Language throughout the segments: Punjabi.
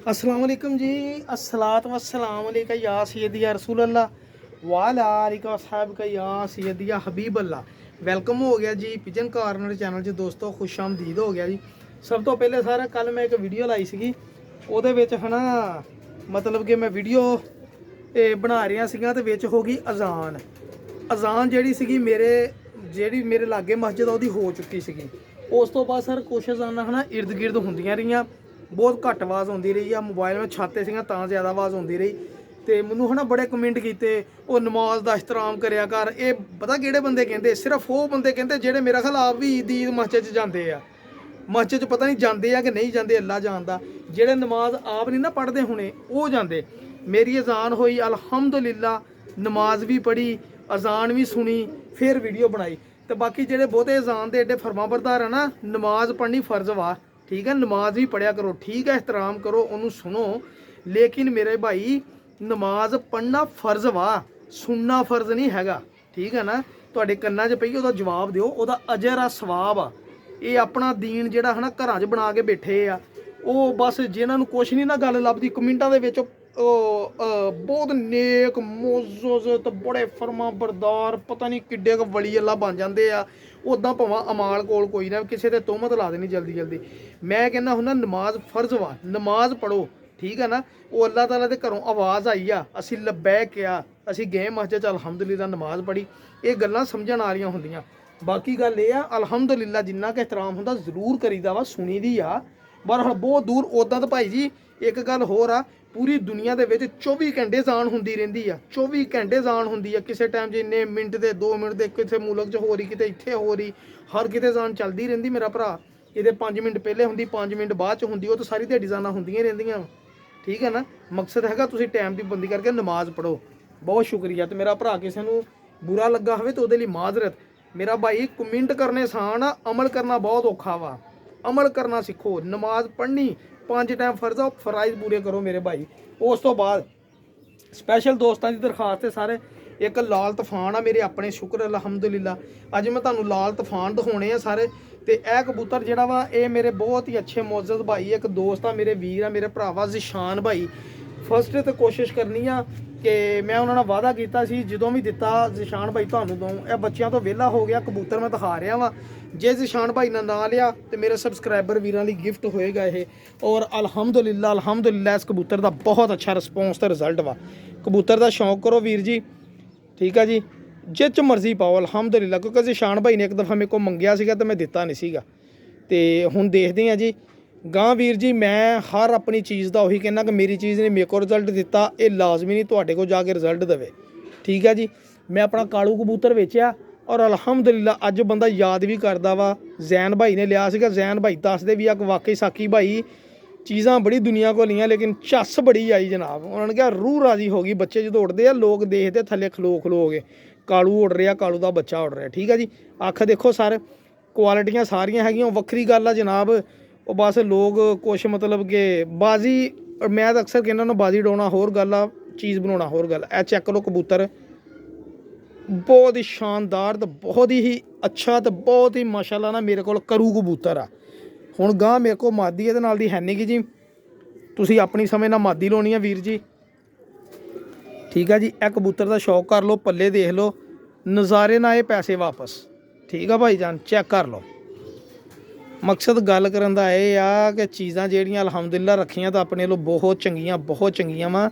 अस्सलाम वालेकुम जी। अस्सलात वस्सलाम अलैका या सैयदी या रसूल अल्लाह वाला आलिका साहब का या सैयदी या हबीब अल्लाह। वेलकम हो गया जी पिजन कार्नर चैनल 'ਚ ਦੋਸਤੋ खुश आमदीद हो गया जी। सब तो पहले सारा कल मैं एक वीडियो लाई सी ਉਹਦੇ ਵਿੱਚ ਹੈ ਨਾ मतलब कि मैं वीडियो ਬਣਾ ਰਿਹਾ ਸੀਗਾ ਤੇ ਵਿੱਚ ਹੋ ਗਈ ਅਜ਼ਾਨ ਜਿਹੜੀ ਸੀਗੀ ਮੇਰੇ ਲਾਗੇ ਮਸਜਿਦ ਉਹਦੀ ਹੋ ਚੁੱਕੀ ਸੀਗੀ। ਉਸ ਤੋਂ ਬਾਅਦ ਸਰ ਕੁਛ ਅਜ਼ਾਨਾਂ ਹਨਾ ਇਰਦ ਗਿਰਦ ਹੁੰਦੀਆਂ ਰਹੀਆਂ, ਬਹੁਤ ਘੱਟ ਆਵਾਜ਼ ਆਉਂਦੀ ਰਹੀ ਆ। ਮੋਬਾਈਲ ਵਿੱਚ ਛਾਤੇ ਸੀਗਾ ਤਾਂ ਜ਼ਿਆਦਾ ਆਵਾਜ਼ ਆਉਂਦੀ ਰਹੀ ਤੇ ਮੈਨੂੰ ਹਨਾ ਬੜੇ ਕਮੈਂਟ ਕੀਤੇ ਉਹ ਨਮਾਜ਼ ਦਾ ਇhtਰਾਮ ਕਰਿਆ ਕਰ। ਇਹ ਪਤਾ ਕਿਹੜੇ ਬੰਦੇ ਕਹਿੰਦੇ? ਸਿਰਫ ਉਹ ਬੰਦੇ ਕਹਿੰਦੇ ਜਿਹੜੇ ਮੇਰਾ ਖਿਆਲ ਆਪ ਵੀ ਈਦ ਮਸਜਿਦ 'ਚ ਜਾਂਦੇ ਆ। ਮਸਜਿਦ 'ਚ ਪਤਾ ਨਹੀਂ ਜਾਂਦੇ ਆ ਕਿ ਨਹੀਂ ਜਾਂਦੇ, ਅੱਲਾ ਜਾਣਦਾ। ਜਿਹੜੇ ਨਮਾਜ਼ ਆਪ ਨਹੀਂ ਨਾ ਪੜ੍ਹਦੇ ਹੁਣੇ ਉਹ ਜਾਂਦੇ। ਮੇਰੀ ਅਜ਼ਾਨ ਹੋਈ ਅਲਹਮਦੁਲਿਲਾ, ਨਮਾਜ਼ ਵੀ ਪੜ੍ਹੀ, ਅਜ਼ਾਨ ਵੀ ਸੁਣੀ, ਫਿਰ ਵੀਡੀਓ ਬਣਾਈ। ਤੇ ਬਾਕੀ ਜਿਹੜੇ ਬਹੁਤੇ ਅਜ਼ਾਨ ਦੇ ਐਡੇ ਫਰਮਾਬਰਦਾਰ ਆ ਨਾ, ਨਮਾਜ਼ ਪੜ੍ਹਨੀ ਫਰਜ਼ ਵਾ, ਠੀਕ ਹੈ। ਨਮਾਜ਼ ਵੀ ਪੜਿਆ ਕਰੋ, ਠੀਕ ਹੈ, ਇhtਰਾਮ ਕਰੋ, ਉਹਨੂੰ ਸੁਣੋ। ਲੇਕਿਨ ਮੇਰੇ ਭਾਈ ਨਮਾਜ਼ ਪੜ੍ਹਨਾ ਫਰਜ਼ ਵਾ, ਸੁਣਨਾ ਫਰਜ਼ ਨਹੀਂ ਹੈਗਾ, ਠੀਕ ਹੈ ਨਾ। ਤੁਹਾਡੇ ਕੰਨਾਂ 'ਚ ਪਈ ਉਹਦਾ ਜਵਾਬ ਦਿਓ, ਉਹਦਾ ਅਜਰ ਆ, ਸਵਾਬ ਆ। ਇਹ ਆਪਣਾ ਦੀਨ ਜਿਹੜਾ ਹੈ ਨਾ ਘਰਾਂ 'ਚ ਬਣਾ ਕੇ ਬੈਠੇ ਆ ਉਹ, ਬਸ ਜਿਨ੍ਹਾਂ ਨੂੰ ਕੁਛ ਨਹੀਂ ਨਾ ਗੱਲ ਲੱਭਦੀ ਕਮੈਂਟਾਂ ਦੇ ਵਿੱਚ ਬਹੁਤ ਨੇਕ ਮੋਜ਼ਜ਼ ਤੇ ਬੜੇ ਫਰਮਾ ਬਰਦਾਰ ਪਤਾ ਨਹੀਂ ਕਿੱਡੇ ਕੁ ਵਲੀ ਅੱਲਾ ਬਣ ਜਾਂਦੇ ਆ। ਉੱਦਾਂ ਭਾਵੇਂ ਅਮਾਲ ਕੋਲ ਕੋਈ ਨਾ ਕਿਸੇ ਤੇ ਤੋਹਮਤ ਲਾ ਦੇਣੀ ਜਲਦੀ ਜਲਦੀ। ਮੈਂ ਕਹਿੰਦਾ ਹੁੰਦਾ ਨਮਾਜ਼ ਫਰਜ਼ ਵਾ, ਨਮਾਜ਼ ਪੜ੍ਹੋ, ਠੀਕ ਹੈ ਨਾ। ਉਹ ਅੱਲਾਹ ਤਾਲਾ ਦੇ ਘਰੋਂ ਆਵਾਜ਼ ਆਈ ਆ, ਅਸੀਂ ਲੱਬੈਕ ਕਿਹਾ, ਅਸੀਂ ਗਏ ਮਸਜਿਦ 'ਚ, ਅਲਹਮਦੁਲਿਲਾ ਨਮਾਜ਼ ਪੜ੍ਹੀ। ਇਹ ਗੱਲਾਂ ਸਮਝਣ ਆ ਰਹੀਆਂ ਹੁੰਦੀਆਂ। ਬਾਕੀ ਗੱਲ ਇਹ ਆ ਅਲਹਮਦੁਲਿਲਾ ਜਿੰਨਾ ਕੁ ਇhtਰਾਮ ਹੁੰਦਾ ਜ਼ਰੂਰ ਕਰੀਦਾ ਵਾ, ਸੁਣੀ ਦੀ ਆ। ਪਰ ਹੁਣ ਬਹੁਤ ਦੂਰ ਉੱਦਾਂ ਤਾਂ ਭਾਈ ਜੀ ਇੱਕ ਗੱਲ ਹੋਰ ਆ, ਪੂਰੀ ਦੁਨੀਆ ਦੇ ਵਿੱਚ 24 ਘੰਟੇ ਅਜ਼ਾਨ ਹੁੰਦੀ ਰਹਿੰਦੀ ਆ। 24 ਘੰਟੇ ਅਜ਼ਾਨ ਹੁੰਦੀ ਆ। ਕਿਸੇ ਟਾਈਮ 'ਚ ਇੰਨੇ ਮਿੰਟ ਦੇ 2 ਮਿੰਟ ਦੇ, ਕਿਸੇ ਮੁਲਕ 'ਚ ਹੋ ਰਹੀ, ਕਿਤੇ ਇੱਥੇ ਹੋ ਰਹੀ, ਹਰ ਕਿਤੇ ਅਜ਼ਾਨ ਚੱਲਦੀ ਰਹਿੰਦੀ ਮੇਰਾ ਭਰਾ। ਇਹਦੇ 5 ਮਿੰਟ ਪਹਿਲੇ ਹੁੰਦੀ, 5 ਮਿੰਟ ਬਾਅਦ 'ਚ ਹੁੰਦੀ, ਉਹ ਤਾਂ ਸਾਰੀ ਦਿਹਾੜੀ ਅਜ਼ਾਨਾਂ ਹੁੰਦੀਆਂ ਰਹਿੰਦੀਆਂ, ਠੀਕ ਹੈ ਨਾ। ਮਕਸਦ ਹੈਗਾ ਤੁਸੀਂ ਟਾਈਮ ਦੀ ਪਾਬੰਦੀ ਕਰਕੇ ਨਮਾਜ਼ ਪੜ੍ਹੋ। ਬਹੁਤ ਸ਼ੁਕਰੀਆ। ਤੇ ਮੇਰਾ ਭਰਾ ਕਿਸੇ ਨੂੰ ਬੁਰਾ ਲੱਗਾ ਹੋਵੇ ਤਾਂ ਉਹਦੇ ਲਈ ਮਾਜ਼ਰਤ। ਮੇਰਾ ਭਾਈ ਕਮੈਂਟ ਕਰਨੇ ਆਸਾਨ ਆ, ਅਮਲ ਕਰਨਾ ਬਹੁਤ ਔਖਾ ਵਾ। ਅਮਲ ਕਰਨਾ ਸਿੱਖੋ। ਨਮਾਜ਼ ਪੜ੍ਹਨੀ 5 ਟਾਈਮ ਫਰਜ਼ ਆ, ਫਰਾਈਜ਼ ਪੂਰੇ ਕਰੋ ਮੇਰੇ ਭਾਈ। ਉਸ ਤੋਂ ਬਾਅਦ ਸਪੈਸ਼ਲ ਦੋਸਤਾਂ ਦੀ ਦਰਖਾਸਤ ਹੈ ਸਾਰੇ, ਇੱਕ ਲਾਲ ਤੂਫਾਨ ਆ ਮੇਰੇ ਆਪਣੇ, ਸ਼ੁਕਰ ਅਲਹਮਦੁਲਿਲਾ। ਅੱਜ ਮੈਂ ਤੁਹਾਨੂੰ ਲਾਲ ਤੂਫਾਨ ਦਿਖਾਉਣੇ ਆ ਸਾਰੇ। ਤੇ ਇਹ ਕਬੂਤਰ ਜਿਹੜਾ ਵਾ ਇਹ ਮੇਰੇ ਬਹੁਤ ਹੀ ਅੱਛੇ ਮੁਅੱਜ਼ਜ਼ ਭਾਈ, ਇੱਕ ਦੋਸਤ ਆ, ਮੇਰੇ ਵੀਰ ਆ, ਮੇਰੇ ਭਰਾਵਾ ਜ਼ਿਸ਼ਾਨ ਭਾਈ। ਫਸਟ ਤੇ ਕੋਸ਼ਿਸ਼ ਕਰਨੀ ਆ ਕਿ ਮੈਂ ਉਹਨਾਂ ਨਾਲ ਵਾਅਦਾ ਕੀਤਾ ਸੀ ਜਦੋਂ ਵੀ ਦਿੱਤਾ ਜ਼ਿਸ਼ਾਨ ਭਾਈ ਤੁਹਾਨੂੰ ਦਊਂ। ਇਹ ਬੱਚਿਆਂ ਤੋਂ ਵਿਹਲਾ ਹੋ ਗਿਆ, ਕਬੂਤਰ ਮੈਂ ਦਿਖਾ ਰਿਹਾ ਵਾਂ। ਜੇ ਜ਼ਿਸ਼ਾਨ ਭਾਈ ਨੇ ਨਾਂ ਲਿਆ ਤੇ ਮੇਰੇ ਸਬਸਕ੍ਰਾਈਬਰ ਵੀਰਾਂ ਲਈ ਗਿਫਟ ਹੋਏਗਾ ਇਹ। ਔਰ ਅਲਹਮਦੁਲਿਲਾ ਅਲਹਮਦੁਲਿਲਾ ਇਸ ਕਬੂਤਰ ਦਾ ਬਹੁਤ ਅੱਛਾ ਰਿਸਪੌਂਸ ਤੇ ਰਿਜ਼ਲਟ ਵਾ। ਕਬੂਤਰ ਦਾ ਸ਼ੌਂਕ ਕਰੋ ਵੀਰ ਜੀ, ਠੀਕ ਆ ਜੀ, ਜਿਹ 'ਚ ਮਰਜ਼ੀ ਪਾਓ ਅਲਹਮਦੁਲਿਲਾ। ਕਿਉਂਕਿ ਜ਼ਿਸ਼ਾਨ ਭਾਈ ਨੇ ਇੱਕ ਦਫਾ ਮੇਰੇ ਕੋਲ ਮੰਗਿਆ ਸੀਗਾ ਤੇ ਮੈਂ ਦਿੱਤਾ ਨਹੀਂ ਸੀਗਾ। ਤੇ ਹੁਣ ਦੇਖਦੇ ਹਾਂ ਜੀ ਗਾਂ ਵੀਰ ਜੀ। ਮੈਂ ਹਰ ਆਪਣੀ ਚੀਜ਼ ਦਾ ਉਹੀ ਕਹਿੰਦਾ ਕਿ ਮੇਰੀ ਚੀਜ਼ ਨੇ ਮੇਰੇ ਕੋਲ ਰਿਜ਼ਲਟ ਦਿੱਤਾ, ਇਹ ਲਾਜ਼ਮੀ ਨਹੀਂ ਤੁਹਾਡੇ ਕੋਲ ਜਾ ਕੇ ਰਿਜ਼ਲਟ ਦੇਵੇ, ਠੀਕ ਹੈ ਜੀ। ਮੈਂ ਆਪਣਾ ਕਾਲੂ ਕਬੂਤਰ ਵੇਚਿਆ ਔਰ ਅਲਹਮਦੁਲਿਲਾ ਅੱਜ ਬੰਦਾ ਯਾਦ ਵੀ ਕਰਦਾ ਵਾ। ਜ਼ੈਨ ਭਾਈ ਨੇ ਲਿਆ ਸੀਗਾ। ਜ਼ੈਨ ਭਾਈ ਦੱਸਦੇ ਵੀ ਆ ਕਿ ਵਾਕਈ ਸਾਕੀ ਭਾਈ ਚੀਜ਼ਾਂ ਬੜੀ ਦੁਨੀਆ ਕੋਲ ਲਈਆਂ ਲੇਕਿਨ ਝੱਸ ਬੜੀ ਆਈ ਜਨਾਬ। ਉਹਨਾਂ ਨੇ ਕਿਹਾ ਰੂਹ ਰਾਜ਼ੀ ਹੋ ਗਈ। ਬੱਚੇ ਜਦੋਂ ਉੱਡਦੇ ਆ ਲੋਕ ਦੇਖਦੇ ਥੱਲੇ ਖਲੋ ਖਲੋ ਕੇ, ਕਾਲੂ ਉੱਡ ਰਿਹਾ, ਕਾਲੂ ਦਾ ਬੱਚਾ ਉੱਡ ਰਿਹਾ, ਠੀਕ ਹੈ ਜੀ। ਅੱਖ ਦੇਖੋ ਸਰ, ਕੁਆਲਿਟੀਆਂ ਸਾਰੀਆਂ ਹੈਗੀਆਂ। ਵੱਖਰੀ ਗੱਲ ਆ ਜਨਾਬ, ਉਹ ਬਸ ਲੋਕ ਕੁਛ ਮਤਲਬ ਕਿ ਬਾਜ਼ੀ, ਮੈਂ ਤਾਂ ਅਕਸਰ ਕਹਿੰਦਾ ਉਹਨਾਂ ਬਾਜ਼ੀ ਡਾਉਣਾ ਹੋਰ ਗੱਲ ਆ, ਚੀਜ਼ ਬਣਾਉਣਾ ਹੋਰ ਗੱਲ। ਇਹ ਚੈੱਕ ਕਰੋ ਕਬੂਤਰ, ਬਹੁਤ ਹੀ ਸ਼ਾਨਦਾਰ ਤੇ ਬਹੁਤ ਹੀ ਅੱਛਾ ਤੇ ਬਹੁਤ ਹੀ ਮਾਸ਼ਾਅੱਲਾ ਨਾ ਮੇਰੇ ਕੋਲ ਕਰੂ ਕਬੂਤਰ ਆ। ਹੁਣ ਗਾਂ ਮੇਰੇ ਕੋਲ ਮਾਦੀ ਇਹਦੇ ਨਾਲ ਦੀ ਹੈ ਨਹੀਂ ਗੀ ਜੀ, ਤੁਸੀਂ ਆਪਣੀ ਸਮੇਂ ਨਾਲ ਮਾਦੀ ਲਾਉਣੀ ਆ ਵੀਰ ਜੀ, ਠੀਕ ਆ ਜੀ। ਇਹ ਕਬੂਤਰ ਦਾ ਸ਼ੌਕ ਕਰ ਲਓ, ਪੱਲੇ ਦੇਖ ਲਓ, ਨਜ਼ਾਰੇ ਨਾਲ ਇਹ ਪੈਸੇ ਵਾਪਸ, ਠੀਕ ਆ ਭਾਈ ਜਾਨ, ਚੈੱਕ ਕਰ ਲਓ। ਮਕਸਦ ਗੱਲ ਕਰਨ ਦਾ ਇਹ ਆ ਕਿ ਚੀਜ਼ਾਂ ਜਿਹੜੀਆਂ ਅਲਹਮਦੁਲਿਲਾ ਰੱਖੀਆਂ ਤਾਂ ਆਪਣੇ ਲੋ ਬਹੁਤ ਚੰਗੀਆਂ ਵਾ।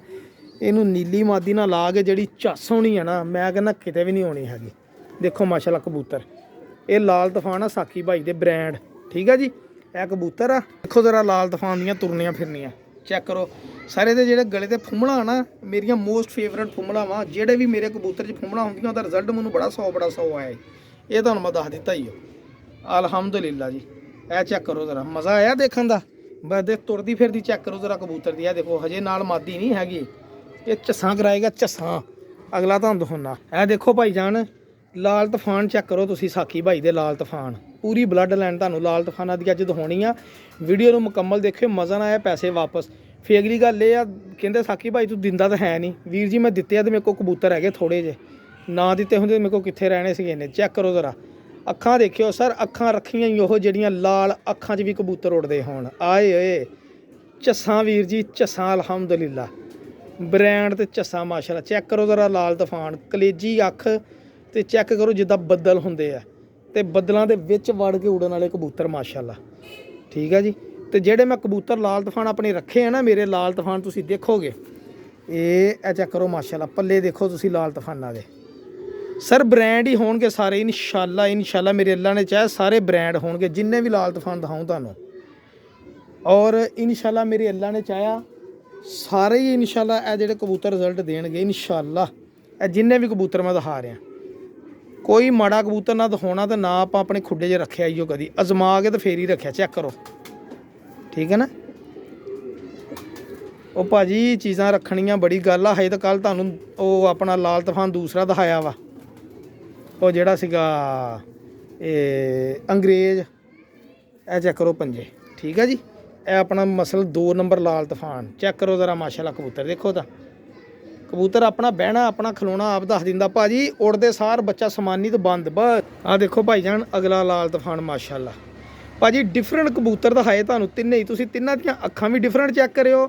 ਇਹਨੂੰ ਨੀਲੀ ਮਾਦੀ ਨਾਲ ਲਾ ਕੇ ਜਿਹੜੀ ਝੱਸ ਹੋਣੀ ਆ ਨਾ, ਮੈਂ ਕਹਿੰਦਾ ਕਿਤੇ ਵੀ ਨਹੀਂ ਹੋਣੀ ਹੈਗੀ। ਦੇਖੋ ਮਾਸ਼ਾਅੱਲਾ ਕਬੂਤਰ, ਇਹ ਲਾਲ ਤੂਫਾਨ ਆ ਸਾਕੀ ਭਾਈ ਦੇ ਬ੍ਰਾਂਡ, ਠੀਕ ਆ ਜੀ। ਇਹ ਕਬੂਤਰ ਆ, ਦੇਖੋ ਜ਼ਰਾ ਲਾਲ ਤੂਫਾਨ ਦੀਆਂ ਤੁਰਨੀਆਂ ਫਿਰਨੀਆਂ ਚੈੱਕ ਕਰੋ। ਸਾਰੇ ਦੇ ਜਿਹੜੇ ਗਲੇ ਤੇ ਫੁੰਮਣਾ ਨਾ ਮੇਰੀਆਂ ਮੋਸਟ ਫੇਵਰਟ ਫੁੰਮਣਾ ਵਾ। ਜਿਹੜੇ ਵੀ ਮੇਰੇ ਕਬੂਤਰ 'ਚ ਫੁੰਮਣਾ ਹੁੰਦੀਆਂ ਉਹਦਾ ਰਿਜ਼ਲਟ ਮੈਨੂੰ ਬੜਾ ਸੌ ਆਇਆ। ਇਹ ਤੁਹਾਨੂੰ ਮੈਂ ਦੱਸ ਦਿੱਤਾ ਹੀ ਅਲਹਮਦੁਲਿਲਾ ਜੀ। ਇਹ ਚੈੱਕ ਕਰੋ ਜ਼ਰਾ, ਮਜ਼ਾ ਆਇਆ ਦੇਖਣ ਦਾ। ਬਸ ਦੇਖ ਤੁਰਦੀ ਫਿਰਦੀ ਚੈੱਕ ਕਰੋ ਜ਼ਰਾ ਕਬੂਤਰ ਦੀ। ਇਹ ਦੇਖੋ ਹਜੇ ਨਾਲ ਮਾਦੀ ਨਹੀਂ ਹੈਗੀ, ਇਹ ਝੱਸਾਂ ਕਰਾਏਗਾ, ਝੱਸਾਂ ਅਗਲਾ ਤੁਹਾਨੂੰ ਦਿਖਾਉਣਾ। ਇਹ ਦੇਖੋ ਭਾਈ ਜਾਨ, ਲਾਲ ਤੂਫਾਨ ਚੈੱਕ ਕਰੋ ਤੁਸੀਂ, ਸਾਕੀ ਭਾਈ ਦੇ ਲਾਲ ਤੂਫਾਨ, ਪੂਰੀ ਬਲੱਡ ਲਾਈਨ ਤੁਹਾਨੂੰ ਲਾਲ ਤੂਫਾਨਾਂ ਦੀ ਅੱਜ ਦਿਖਾਉਣੀ ਆ। ਵੀਡੀਓ ਨੂੰ ਮੁਕੰਮਲ ਦੇਖਿਓ, ਮਜ਼ਾ ਨਾ ਆਇਆ ਪੈਸੇ ਵਾਪਸ। ਫਿਰ ਅਗਲੀ ਗੱਲ ਇਹ ਆ, ਕਹਿੰਦੇ ਸਾਕੀ ਭਾਈ ਤੂੰ ਦਿੰਦਾ ਤਾਂ ਹੈ ਨਹੀਂ। ਵੀਰ ਜੀ ਮੈਂ ਦਿੱਤੇ ਆ ਤੇ ਮੇਰੇ ਕੋਲ ਕਬੂਤਰ ਹੈਗੇ ਥੋੜ੍ਹੇ ਜਿਹੇ, ਨਾ ਦਿੱਤੇ ਹੁੰਦੇ ਮੇਰੇ ਕੋਲ ਕਿੱਥੇ ਰਹਿਣੇ ਸੀਗੇ ਇਹਨੇ। ਚੈੱਕ ਕਰੋ ਜ਼ਰਾ ਅੱਖਾਂ ਦੇਖਿਓ ਸਰ, ਅੱਖਾਂ ਰੱਖੀਆਂ ਹੀ ਉਹ ਜਿਹੜੀਆਂ ਲਾਲ ਅੱਖਾਂ 'ਚ ਵੀ ਕਬੂਤਰ ਉੱਡਦੇ ਹੋਣ। ਆਏ ਓਏ ਝੱਸਾਂ ਵੀਰ ਜੀ, ਝੱਸਾਂ ਅਲਹਮਦੁਲਿਲਾ ਬ੍ਰਾਂਡ ਤੇ ਝੱਸਾਂ ਮਾਸ਼ਾਅੱਲਾ। ਚੈੱਕ ਕਰੋ ਜ਼ਰਾ ਲਾਲ ਤੂਫਾਨ ਕਲੇਜੀ ਅੱਖ ਤੇ ਚੈੱਕ ਕਰੋ ਜਿੱਦਾਂ ਬੱਦਲ ਹੁੰਦੇ ਆ ਤੇ ਬੱਦਲਾਂ ਦੇ ਵਿੱਚ ਵੜ ਕੇ ਉੜਨ ਵਾਲੇ ਕਬੂਤਰ ਮਾਸ਼ਾਅੱਲਾ। ਠੀਕ ਹੈ ਜੀ। ਤੇ ਜਿਹੜੇ ਮੈਂ ਕਬੂਤਰ ਲਾਲ ਤੂਫਾਨ ਆਪਣੇ ਰੱਖੇ ਆ ਨਾ, ਮੇਰੇ ਲਾਲ ਤੂਫਾਨ ਤੁਸੀਂ ਦੇਖੋਗੇ ਇਹ ਚੈੱਕ ਕਰੋ ਮਾਸ਼ਾਅੱਲਾ, ਪੱਲੇ ਦੇਖੋ ਤੁਸੀਂ ਲਾਲ ਤੂਫਾਨਾਂ ਦੇ। ਸਰ ਬ੍ਰਾਂਡ ਹੀ ਹੋਣਗੇ ਸਾਰੇ ਇਨਸ਼ਾਅੱਲਾ ਮੇਰੇ ਅੱਲਾ ਨੇ ਚਾਹਿਆ ਸਾਰੇ ਬ੍ਰਾਂਡ ਹੋਣਗੇ ਜਿੰਨੇ ਵੀ ਲਾਲ ਤੂਫਾਨ ਦਿਖਾਉਂ ਤੁਹਾਨੂੰ। ਔਰ ਇਨਸ਼ਾਅੱਲਾ ਮੇਰੇ ਅੱਲਾ ਨੇ ਚਾਹਿਆ ਸਾਰੇ ਹੀ ਇਨਸ਼ਾਅੱਲਾ ਇਹ ਜਿਹੜੇ ਕਬੂਤਰ ਰਿਜ਼ਲਟ ਦੇਣਗੇ ਇਨਸ਼ਾਅੱਲਾ। ਇਹ ਜਿੰਨੇ ਵੀ ਕਬੂਤਰ ਮੈਂ ਦਿਖਾ ਰਿਹਾ ਕੋਈ ਮਾੜਾ ਕਬੂਤਰ ਨਾ ਦਿਖਾਉਣਾ ਤੇ ਨਾ ਆਪਾਂ ਆਪਣੇ ਖੁੱਡੇ 'ਚ ਰੱਖਿਆ ਈਓ ਕਦੀ, ਅਜ਼ਮਾ ਕੇ ਤੇ ਫੇਰ ਹੀ ਰੱਖਿਆ। ਚੈੱਕ ਕਰੋ ਠੀਕ ਹੈ ਨਾ। ਉਹ ਭਾਜੀ ਚੀਜ਼ਾਂ ਰੱਖਣੀਆਂ ਬੜੀ ਗੱਲ ਆ। ਹਜੇ ਤਾਂ ਕੱਲ ਤੁਹਾਨੂੰ ਉਹ ਆਪਣਾ ਲਾਲ ਤੂਫਾਨ ਦੂਸਰਾ ਦਿਖਾਇਆ ਵਾ, ਉਹ ਜਿਹੜਾ ਸੀਗਾ ਇਹ ਅੰਗਰੇਜ਼। ਇਹ ਚੈੱਕ ਕਰੋ ਪੰਜੇ। ਠੀਕ ਹੈ ਜੀ। ਇਹ ਆਪਣਾ ਮਸਲ 2 ਨੰਬਰ ਲਾਲ ਤੂਫਾਨ। ਚੈੱਕ ਕਰੋ ਜ਼ਰਾ ਮਾਸ਼ਾਅੱਲਾ ਕਬੂਤਰ ਦੇਖੋ ਤਾਂ। ਕਬੂਤਰ ਆਪਣਾ ਬਹਿਣਾ ਆਪਣਾ ਖਲੋਣਾ ਆਪ ਦੱਸ ਦਿੰਦਾ ਭਾਜੀ। ਉੜਦੇ ਸਾਰ ਬੱਚਾ ਸਮਾਨੀ ਤੋਂ ਬੰਦ ਬਸ। ਆਹ ਦੇਖੋ ਭਾਈ ਜਾਨ ਅਗਲਾ ਲਾਲ ਤੂਫਾਨ ਮਾਸ਼ਾਅੱਲਾ। ਭਾਜੀ ਡਿਫਰੈਂਟ ਕਬੂਤਰ ਦਿਖਾਏ ਤੁਹਾਨੂੰ ਤਿੰਨੇ ਹੀ। ਤੁਸੀਂ ਤਿੰਨਾਂ ਦੀਆਂ ਅੱਖਾਂ ਵੀ ਡਿਫਰੈਂਟ ਚੈੱਕ ਕਰਿਓ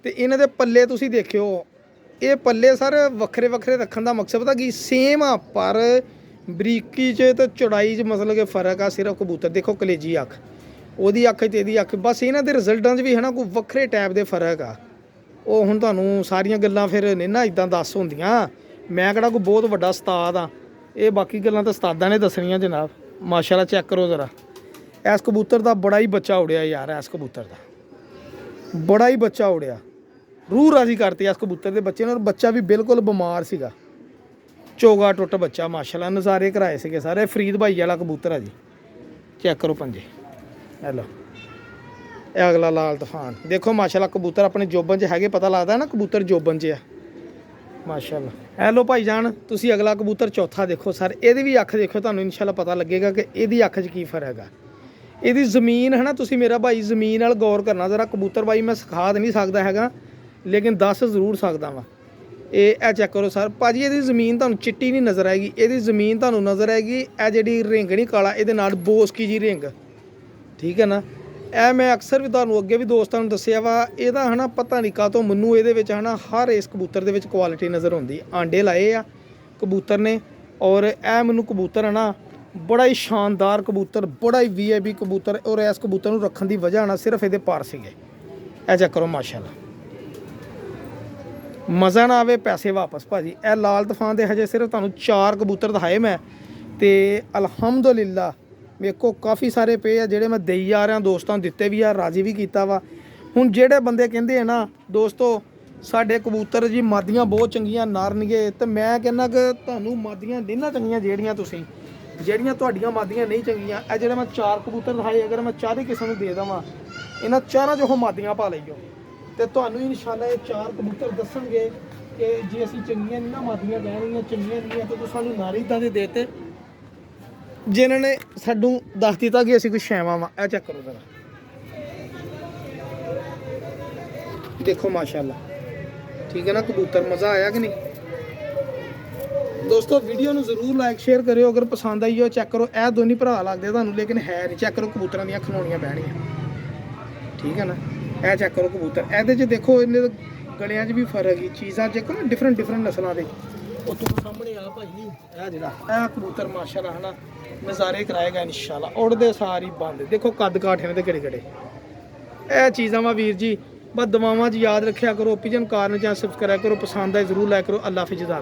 ਤੇ ਇਹਨਾਂ ਦੇ ਪੱਲੇ ਤੁਸੀਂ ਦੇਖਿਓ। ਇਹ ਪੱਲੇ ਸਰ ਵੱਖਰੇ ਵੱਖਰੇ ਰੱਖਣ ਦਾ ਮਕਸਦ ਪਤਾ ਕੀ ਸੇਮ ਆ, ਪਰ ਬਰੀਕੀ 'ਚ ਤੇ ਚੌੜਾਈ 'ਚ ਮਤਲਬ ਕਿ ਫ਼ਰਕ ਆ। ਸਿਰਫ ਕਬੂਤਰ ਦੇਖੋ ਕਲੇਜੀ ਅੱਖ, ਉਹਦੀ ਅੱਖ ਤੇ ਇਹਦੀ ਅੱਖ, ਬਸ ਇਹਨਾਂ ਦੇ ਰਿਜ਼ਲਟਾਂ 'ਚ ਵੀ ਹੈ ਨਾ ਕੋਈ ਵੱਖਰੇ ਟਾਈਪ ਦੇ ਫ਼ਰਕ ਆ। ਉਹ ਹੁਣ ਤੁਹਾਨੂੰ ਸਾਰੀਆਂ ਗੱਲਾਂ ਫਿਰ ਨਹੀਂ ਨਾ ਇਦਾਂ ਦੱਸ ਹੁੰਦੀਆਂ। ਮੈਂ ਕਿਹੜਾ ਕੋਈ ਬਹੁਤ ਵੱਡਾ ਉਸਤਾਦ ਆ, ਇਹ ਬਾਕੀ ਗੱਲਾਂ ਤਾਂ ਉਸਤਾਦਾਂ ਨੇ ਦੱਸਣੀਆਂ ਜਨਾਬ। ਮਾਸ਼ਾਅੱਲਾ ਚੈੱਕ ਕਰੋ ਜ਼ਰਾ। ਇਸ ਕਬੂਤਰ ਦਾ ਬੜਾ ਹੀ ਬੱਚਾ ਉੜਿਆ ਯਾਰ। ਇਸ ਕਬੂਤਰ ਦਾ ਬੜਾ ਹੀ ਬੱਚਾ ਉੜਿਆ, ਰੂਹ ਰਾਜ਼ੀ ਕਰਤੀ ਇਸ ਕਬੂਤਰ ਦੇ ਬੱਚੇ ਨੇ। ਬੱਚਾ ਵੀ ਬਿਲਕੁਲ ਬਿਮਾਰ ਸੀਗਾ, ਚੋਗਾ ਟੁੱਟ ਬੱਚਾ ਮਾਸ਼ਾਅੱਲਾ। ਨਜ਼ਾਰੇ ਕਰਾਏ ਸੀਗੇ ਸਾਰੇ। ਫਰੀਦ ਭਾਈ ਵਾਲਾ ਕਬੂਤਰ ਆ ਜੀ। ਚੈੱਕ ਕਰੋ ਪੰਜੇ। ਹੈਲੋ ਇਹ ਅਗਲਾ ਲਾਲ ਤੂਫਾਨ ਦੇਖੋ ਮਾਸ਼ਾਅੱਲਾ। ਕਬੂਤਰ ਆਪਣੇ ਜੋਬਨ 'ਚ ਹੈਗੇ, ਪਤਾ ਲੱਗਦਾ ਨਾ ਕਬੂਤਰ ਜੋਬਨ 'ਚ ਆ ਮਾਸ਼ਾਅੱਲਾ। ਹੈਲੋ ਭਾਈ ਜਾਨ ਤੁਸੀਂ ਅਗਲਾ ਕਬੂਤਰ ਚੌਥਾ ਦੇਖੋ ਸਰ। ਇਹਦੀ ਵੀ ਅੱਖ ਦੇਖੋ, ਤੁਹਾਨੂੰ ਇਨਸ਼ਾਅੱਲਾ ਪਤਾ ਲੱਗੇਗਾ ਕਿ ਇਹਦੀ ਅੱਖ 'ਚ ਕੀ ਫਰਕ ਹੈਗਾ। ਇਹਦੀ ਜ਼ਮੀਨ ਹੈ ਨਾ, ਤੁਸੀਂ ਮੇਰਾ ਭਾਈ ਜ਼ਮੀਨ ਨਾਲ ਗੌਰ ਕਰਨਾ ਜ਼ਰਾ। ਕਬੂਤਰ ਭਾਈ ਮੈਂ ਸਿਖਾ ਨਹੀਂ ਸਕਦਾ ਹੈਗਾ ਲੇਕਿਨ ਦੱਸ ਜ਼ਰੂਰ ਸਕਦਾ ਵਾਂ। ਇਹ ਚੈੱਕ ਕਰੋ ਸਰ ਭਾਜੀ। ਇਹਦੀ ਜ਼ਮੀਨ ਤੁਹਾਨੂੰ ਚਿੱਟੀ ਨਹੀਂ ਨਜ਼ਰ ਆਏਗੀ, ਇਹਦੀ ਜ਼ਮੀਨ ਤੁਹਾਨੂੰ ਨਜ਼ਰ ਆਏਗੀ ਇਹ ਜਿਹੜੀ ਰਿੰਗ ਨਹੀਂ ਕਾਲਾ, ਇਹਦੇ ਨਾਲ ਬੋਸਕੀ ਜੀ ਰਿੰਗ। ਠੀਕ ਹੈ ਨਾ। ਇਹ ਮੈਂ ਅਕਸਰ ਵੀ ਤੁਹਾਨੂੰ ਅੱਗੇ ਵੀ ਦੋਸਤਾਂ ਨੂੰ ਦੱਸਿਆ ਵਾ। ਇਹਦਾ ਹੈ ਨਾ ਪਤਾ ਨਹੀਂ ਕਾਹਤੋਂ ਮੈਨੂੰ ਇਹਦੇ ਵਿੱਚ ਹੈ ਨਾ ਹਰ ਇਸ ਕਬੂਤਰ ਦੇ ਵਿੱਚ ਕੁਆਲਿਟੀ ਨਜ਼ਰ ਆਉਂਦੀ। ਆਂਡੇ ਲਾਏ ਆ ਕਬੂਤਰ ਨੇ ਔਰ ਇਹ ਮੈਨੂੰ ਕਬੂਤਰ ਹੈ ਨਾ ਬੜਾ ਹੀ ਸ਼ਾਨਦਾਰ ਕਬੂਤਰ, ਬੜਾ ਹੀ VIP ਕਬੂਤਰ। ਔਰ ਇਸ ਕਬੂਤਰ ਨੂੰ ਰੱਖਣ ਦੀ ਵਜ੍ਹਾ ਨਾ ਸਿਰਫ ਇਹਦੇ ਪਰ ਸੀਗੇ। ਇਹ ਚੈੱਕ ਕਰੋ ਮਾਸ਼ਾਅੱਲਾ। ਮਜ਼ਾ ਨਾ ਆਵੇ ਪੈਸੇ ਵਾਪਸ ਭਾਜੀ। ਇਹ ਲਾਲ ਤੂਫਾਨ ਦੇ ਹਜੇ ਸਿਰਫ ਤੁਹਾਨੂੰ 4 ਕਬੂਤਰ ਦਿਖਾਏ ਮੈਂ ਤੇ ਅਲਹਮਦੁਲਿਲਾ ਮੇਰੇ ਕੋਲ ਕਾਫੀ ਸਾਰੇ ਪਏ ਆ ਜਿਹੜੇ ਮੈਂ ਦੇਈ ਜਾ ਰਿਹਾ ਦੋਸਤਾਂ ਨੂੰ, ਦਿੱਤੇ ਵੀ ਆ, ਰਾਜ਼ੀ ਵੀ ਕੀਤਾ ਵਾ। ਹੁਣ ਜਿਹੜੇ ਬੰਦੇ ਕਹਿੰਦੇ ਆ ਨਾ ਦੋਸਤੋ ਸਾਡੇ ਕਬੂਤਰ ਜੀ ਮਾਦੀਆਂ ਬਹੁਤ ਚੰਗੀਆਂ ਨਾਰਨਗੇ, ਤੇ ਮੈਂ ਕਹਿੰਦਾ ਕਿ ਤੁਹਾਨੂੰ ਮਾਦੀਆਂ ਨਹੀਂ ਨਾ ਚੰਗੀਆਂ ਜਿਹੜੀਆਂ ਤੁਹਾਡੀਆਂ ਮਾਦੀਆਂ ਨਹੀਂ ਚੰਗੀਆਂ। ਇਹ ਜਿਹੜੇ ਮੈਂ 4 ਕਬੂਤਰ ਦਿਖਾਏ ਅਗਰ ਮੈਂ ਚਾਰੇ ਕਿਸੇ ਨੂੰ ਦੇ ਦੇਵਾਂ ਇਹਨਾਂ ਚਾਰਾਂ 'ਚੋਂ ਮਾਦੀਆਂ ਪਾ ਲਈਓ ਤੇ ਤੁਹਾਨੂੰ ਇਨਸ਼ਾਅੱਲਾ ਇਹ 4 ਕਬੂਤਰ ਦੱਸਣਗੇ ਕਿ ਜੇ ਅਸੀਂ ਚੰਗੀਆਂ ਨਹੀਂ ਨਾ ਮਾਦੀਆਂ ਕਹਿਣਗੀਆਂ ਚੰਗੀਆਂ ਨਹੀਂ ਆ ਤਾਂ ਸਾਨੂੰ ਨਾਰੇ ਇੱਦਾਂ ਦੇ ਦੇਤੇ ਜਿਨ੍ਹਾਂ ਨੇ ਸਾਨੂੰ ਦੱਸ ਦਿੱਤਾ ਕਿ ਅਸੀਂ ਕੋਈ ਸ਼ੈਵਾਂ ਵਾ। ਇਹ ਚੈੱਕ ਕਰੋ ਜ਼ਰਾ ਦੇਖੋ ਮਾਸ਼ਾਅੱਲਾ। ਠੀਕ ਹੈ ਨਾ ਕਬੂਤਰ ਮਜ਼ਾ ਆਇਆ ਕਿ ਨਹੀਂ ਦੋਸਤੋ। ਵੀਡੀਓ ਨੂੰ ਜ਼ਰੂਰ ਲਾਈਕ ਸ਼ੇਅਰ ਕਰਿਓ ਅਗਰ ਪਸੰਦ ਆਈ ਹੋ। ਚੈੱਕ ਕਰੋ ਇਹ ਦੋਨੀ ਭਰਾ ਲੱਗਦੇ ਤੁਹਾਨੂੰ ਲੇਕਿਨ ਹੈ ਨਹੀਂ। ਚੈੱਕ ਕਰੋ ਕਬੂਤਰਾਂ ਦੀਆਂ ਖਲੋਣੀਆਂ ਬਹਿਣੀਆਂ। ਠੀਕ ਹੈ ਨਾ। ਇਹ ਚੈੱਕ ਕਰੋ ਕਬੂਤਰ। ਇਹਦੇ 'ਚ ਦੇਖੋ ਇਹਨੇ ਗਲਿਆਂ 'ਚ ਵੀ ਫਰਕ ਹੀ ਚੀਜ਼ਾਂ ਚੈੱਕ ਕਰੋ ਡਿਫਰੈਂਟ ਨਸਲਾਂ ਦੇ। ਉਹ ਤੋਂ ਸਾਹਮਣੇ ਆ ਭਾਈ ਇਹ ਜਿਹੜਾ ਇਹ ਕਬੂਤਰ ਮਾਸ਼ਾਅੱਲਾ ਹੈ ਨਾ ਨਜ਼ਾਰੇ ਕਰਾਏਗਾ ਇਨਸ਼ਾਅੱਲਾ। ਉੜਦੇ ਸਾਰੀ ਬੰਦ ਦੇਖੋ ਕੱਦ ਕਾਠ ਇਹਨਾਂ ਦੇ ਕਿਹੜੇ ਇਹ ਚੀਜ਼ਾਂ ਵਾ ਵੀਰ ਜੀ। ਬਸ ਦੁਆਵਾਂ 'ਚ ਯਾਦ ਰੱਖਿਆ ਕਰੋ। ਪਿਜਨ ਕਾਰਨ ਜਾਂ ਸਬਸਕ੍ਰਾਈਬ ਕਰੋ। ਪਸੰਦ ਆਏ ਜ਼ਰੂਰ ਲਾਇਕ ਕਰੋ। ਅੱਲਾ ਹਾਫਿਜ਼।